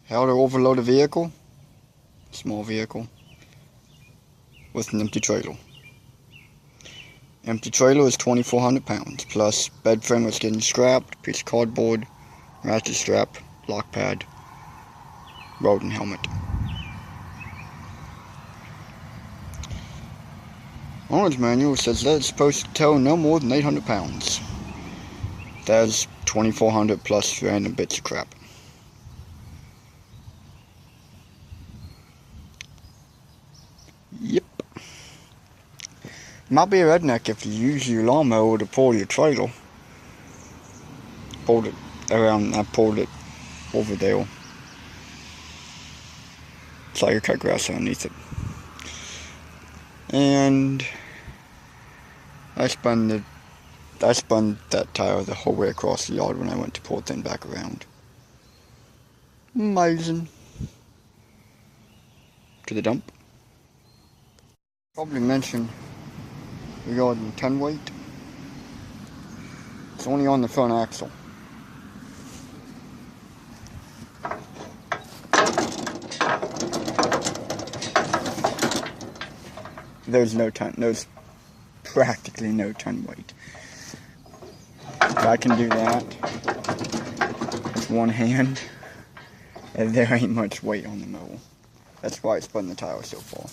How to overload a vehicle, small vehicle, with an empty trailer. Empty trailer is 2,400 pounds, plus bed frame is getting scrapped, piece of cardboard, ratchet strap, lock pad, rod and helmet. Owner's manual says that it's supposed to tow no more than 800 pounds. That's 2,400 plus random bits of crap. Yep. Might be a redneck if you use your lawnmower to pull your trailer. Pulled it around, I pulled it over there. So you cut grass underneath it. And I spun that tire the whole way across the yard when I went to pull the thing back around. Amazing. To the dump. Probably mention regarding 10 weight. It's only on the front axle. There's practically no 10 weight. If I can do that with one hand, and there ain't much weight on the mower. That's why I spun the tire so far.